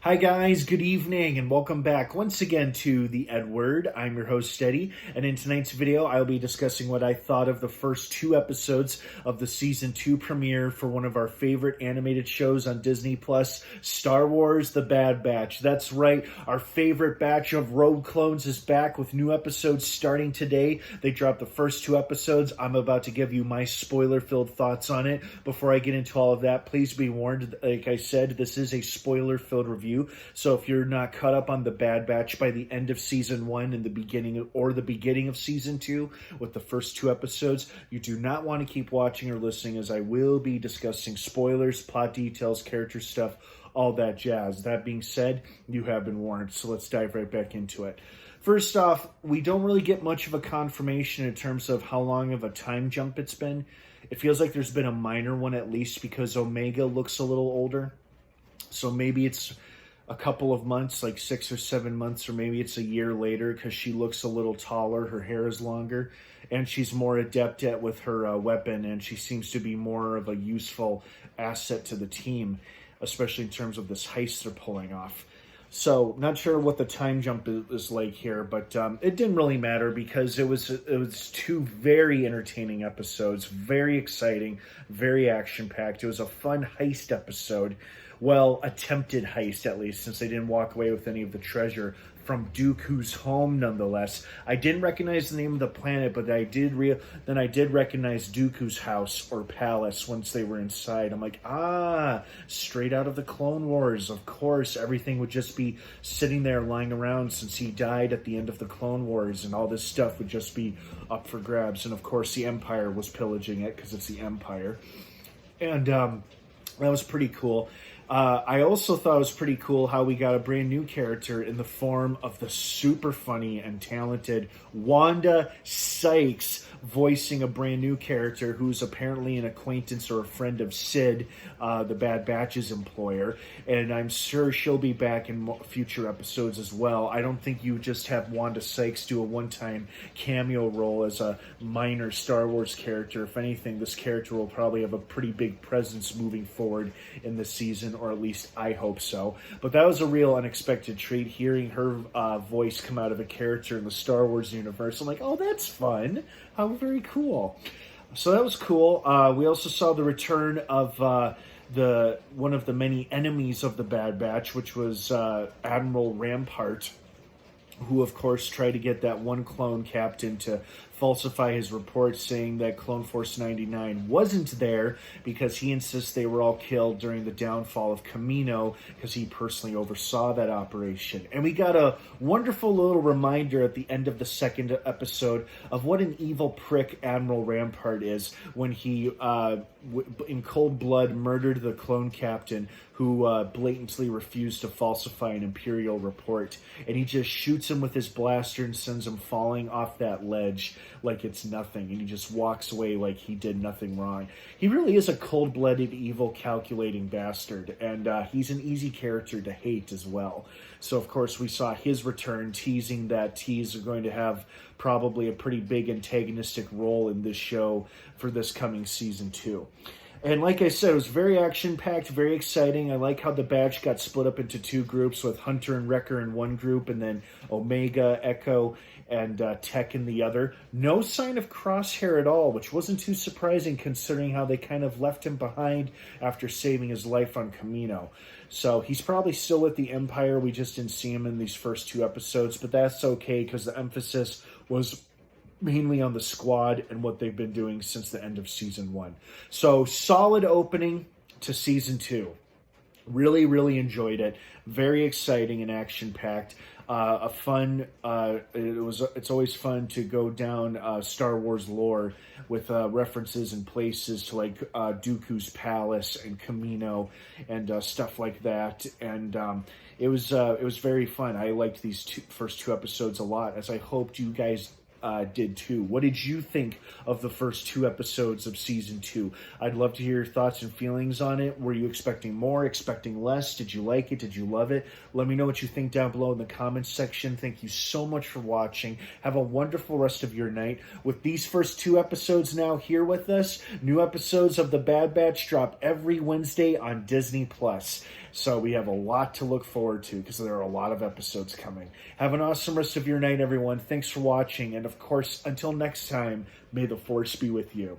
Hi guys, good evening and welcome back once again to the EdWord. I'm your host Steady, and in tonight's video I'll be discussing what I thought of the first two episodes of the season 2 premiere for one of our favorite animated shows on Disney Plus, Star Wars: The Bad Batch. That's right, our favorite batch of rogue clones is back with new episodes starting today. They dropped the first two episodes. I'm about to give you my spoiler-filled thoughts on it. Before I get into all of that, please be warned, like I said, this is a spoiler-filled review. So if you're not caught up on The Bad Batch by the end of season 1 and the beginning of season 2 with the first two episodes, you do not want to keep watching or listening, as I will be discussing spoilers, plot details, character stuff, all that jazz. That being said, you have been warned, so let's dive right back into it. First off, we don't really get much of a confirmation in terms of how long of a time jump it's been. It feels like there's been a minor one at least, because Omega looks a little older. So maybe it's a couple of months, like 6 or 7 months, or maybe it's a year later, because she looks a little taller, her hair is longer, and she's more adept at with her weapon, and she seems to be more of a useful asset to the team, especially in terms of this heist they're pulling off. So, not sure what the time jump is like here, but it didn't really matter, because it was two very entertaining episodes, very exciting, very action-packed. It was a fun heist episode. Well, attempted heist, at least, since they didn't walk away with any of the treasure from Dooku's home, nonetheless. I didn't recognize the name of the planet, but I did recognize Dooku's house or palace once they were inside. I'm like, straight out of the Clone Wars. Of course, everything would just be sitting there lying around since he died at the end of the Clone Wars, and all this stuff would just be up for grabs. And of course, the Empire was pillaging it, because it's the Empire. And that was pretty cool. I also thought it was pretty cool how we got a brand new character in the form of the super funny and talented Wanda Sykes, voicing a brand new character who's apparently an acquaintance or a friend of Sid, the Bad Batch's employer, and I'm sure she'll be back in future episodes as well. I don't think you just have Wanda Sykes do a one-time cameo role as a minor Star Wars character. If anything, this character will probably have a pretty big presence moving forward in the season, or at least I hope so. But that was a real unexpected treat, hearing her voice come out of a character in the Star Wars universe. I'm like, oh, that's fun. How very cool. So that was cool. We also saw the return of one of the many enemies of the Bad Batch, which was Admiral Rampart, who of course tried to get that one clone captain to falsify his report, saying that Clone Force 99 wasn't there, because he insists they were all killed during the downfall of Kamino, because he personally oversaw that operation. And we got a wonderful little reminder at the end of the second episode of what an evil prick Admiral Rampart is, when he, in cold blood, murdered the clone captain who blatantly refused to falsify an Imperial report. And he just shoots him with his blaster and sends him falling off that ledge like it's nothing, and he just walks away like he did nothing wrong. He really is a cold-blooded, evil, calculating bastard, and he's an easy character to hate as well. So, of course, we saw his return, teasing that he's going to have probably a pretty big antagonistic role in this show for this coming season 2. And like I said, it was very action-packed, very exciting. I like how the batch got split up into two groups, with Hunter and Wrecker in one group, and then Omega, Echo, and Tech in the other. No sign of Crosshair at all, which wasn't too surprising considering how they kind of left him behind after saving his life on Kamino. So he's probably still with the Empire. We just didn't see him in these first two episodes, but that's okay, because the emphasis was mainly on the squad and what they've been doing since the end of season 1. So, solid opening to season 2. Really, really enjoyed it. Very exciting and action-packed. A fun. It's always fun to go down Star Wars lore with references and places to like Dooku's palace and Kamino and stuff like that. And it was very fun. I liked these first two episodes a lot, as I hoped you guys did too. What did you think of the first two episodes of season 2? I'd love to hear your thoughts and feelings on it. Were you expecting more, expecting less? Did you like it? Did you love it? Let me know what you think down below in the comments section. Thank you so much for watching. Have a wonderful rest of your night. With these first two episodes now here with us, new episodes of The Bad Batch drop every Wednesday on Disney Plus. So we have a lot to look forward to because there are a lot of episodes coming. Have an awesome rest of your night, everyone. Thanks for watching. And of course, until next time, may the Force be with you.